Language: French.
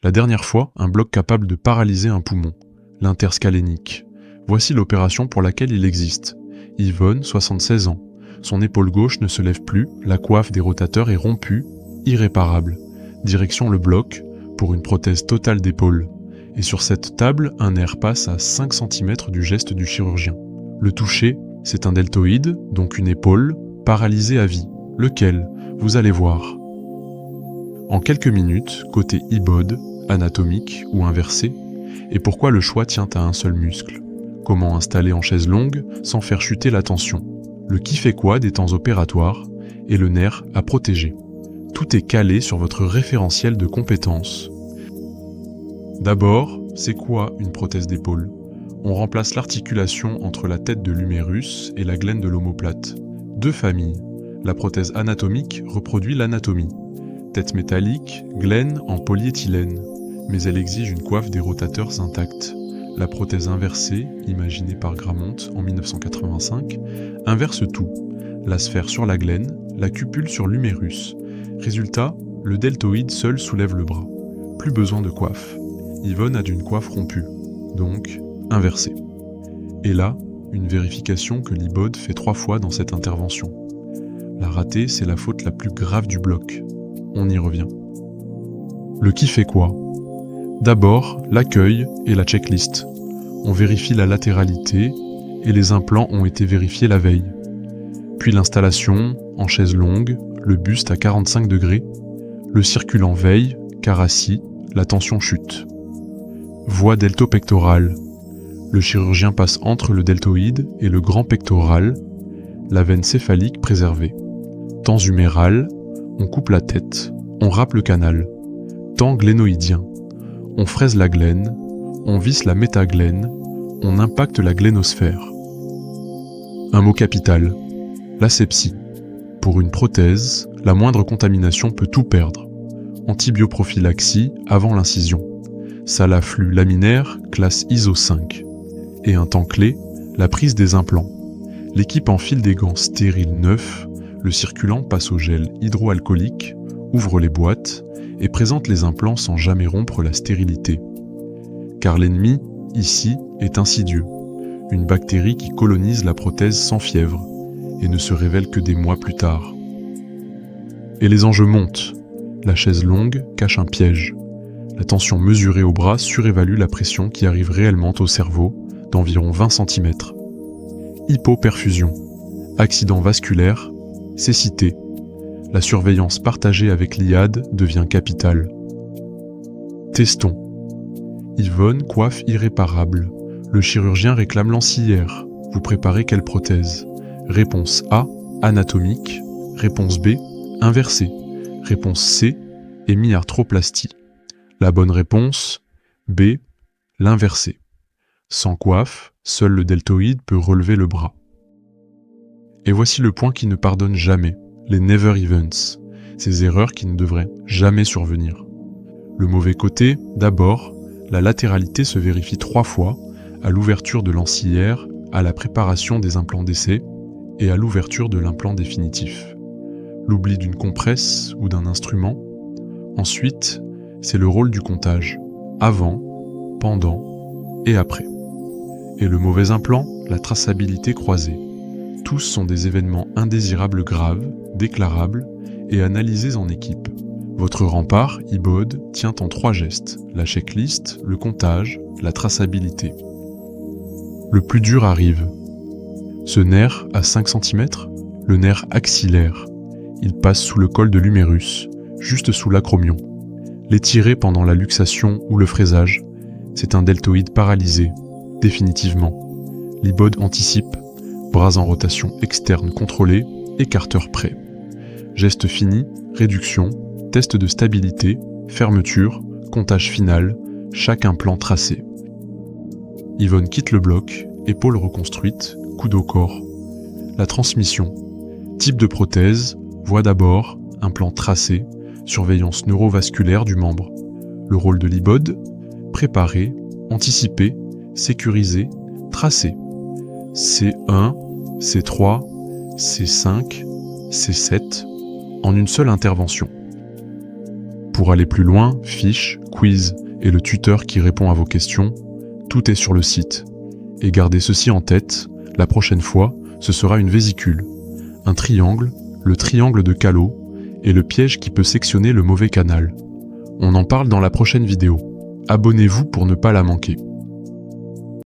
La dernière fois, un bloc capable de paralyser un poumon, l'interscalénique. Voici l'opération pour laquelle il existe. Yvonne, 76 ans. Son épaule gauche ne se lève plus, la coiffe des rotateurs est rompue, irréparable. Direction le bloc, pour une prothèse totale d'épaule. Et sur cette table, un nerf passe à 5 cm du geste du chirurgien. Le toucher, c'est un deltoïde, donc une épaule, paralysée à vie. Lequel? Vous allez voir. En quelques minutes, côté ibode, anatomique ou inversé, et pourquoi le choix tient à un seul muscle. Comment installer en chaise longue sans faire chuter la tension. Le qui fait quoi des temps opératoires et le nerf à protéger. Tout est calé sur votre référentiel de compétences. D'abord, c'est quoi une prothèse d'épaule? On remplace l'articulation entre la tête de l'humérus et la glène de l'omoplate. Deux familles. La prothèse anatomique reproduit l'anatomie. Tête métallique, glène en polyéthylène, mais elle exige une coiffe des rotateurs intacte. La prothèse inversée, imaginée par Gramont en 1985, inverse tout. La sphère sur la glène, la cupule sur l'humérus. Résultat, le deltoïde seul soulève le bras. Plus besoin de coiffe. Yvonne a d'une coiffe rompue, donc inversée. Et là, une vérification que l'ibode fait 3 fois dans cette intervention. La rater, c'est la faute la plus grave du bloc. On y revient. Le qui fait quoi? D'abord, l'accueil et la checklist. On vérifie la latéralité et les implants ont été vérifiés la veille. Puis l'installation, en chaise longue, le buste à 45 degrés, le circulant veille, car assis, la tension chute. Voie deltopectorale. Le chirurgien passe entre le deltoïde et le grand pectoral, la veine céphalique préservée. Temps huméral, on coupe la tête, on râpe le canal. Temps glénoïdien, on fraise la glène, on visse la métaglène, on impacte la glénosphère. Un mot capital, l'asepsie. Pour une prothèse, la moindre contamination peut tout perdre. Antibioprophylaxie avant l'incision. Salle à flux laminaire, classe ISO 5. Et un temps clé, la prise des implants. L'équipe enfile des gants stériles neufs, le circulant passe au gel hydroalcoolique, ouvre les boîtes et présente les implants sans jamais rompre la stérilité. Car l'ennemi, ici, est insidieux. Une bactérie qui colonise la prothèse sans fièvre et ne se révèle que des mois plus tard. Et les enjeux montent. La chaise longue cache un piège. La tension mesurée au bras surévalue la pression qui arrive réellement au cerveau d'environ 20 cm. Hypoperfusion, accident vasculaire, cécité. La surveillance partagée avec l'IAD devient capitale. Testons. Yvonne coiffe irréparable. Le chirurgien réclame l'ancillaire. Vous préparez quelle prothèse? Réponse A, anatomique. Réponse B, inversée. Réponse C, hémiarthroplastie. La bonne réponse, B, l'inversée. Sans coiffe, seul le deltoïde peut relever le bras. Et voici le point qui ne pardonne jamais, les never events, ces erreurs qui ne devraient jamais survenir. Le mauvais côté, d'abord, la latéralité se vérifie 3 fois, à l'ouverture de l'ancillaire, à la préparation des implants d'essai et à l'ouverture de l'implant définitif. L'oubli d'une compresse ou d'un instrument. Ensuite, c'est le rôle du comptage, avant, pendant et après. Et le mauvais implant, la traçabilité croisée. Tous sont des événements indésirables graves, déclarables et analysés en équipe. Votre rempart, ibode, tient en 3 gestes, la checklist, le comptage, la traçabilité. Le plus dur arrive. Ce nerf à 5 cm, le nerf axillaire. Il passe sous le col de l'humérus, juste sous l'acromion. L'étirer pendant la luxation ou le fraisage, c'est un deltoïde paralysé, définitivement. L'ibode anticipe, bras en rotation externe contrôlée, écarteur prêt. Geste fini, réduction, test de stabilité, fermeture, comptage final, chaque implant tracé. Yvonne quitte le bloc, épaule reconstruite, coude au corps. La transmission. Type de prothèse, voie d'abord, implant tracé, surveillance neurovasculaire du membre. Le rôle de l'ibode, préparer, anticiper, sécuriser, tracer. C1, C3, C5, C7, en une seule intervention. Pour aller plus loin, fiches, quiz et le tuteur qui répond à vos questions, tout est sur le site. Et gardez ceci en tête, la prochaine fois, ce sera une vésicule, un triangle, le triangle de Callot, et le piège qui peut sectionner le mauvais canal. On en parle dans la prochaine vidéo. Abonnez-vous pour ne pas la manquer.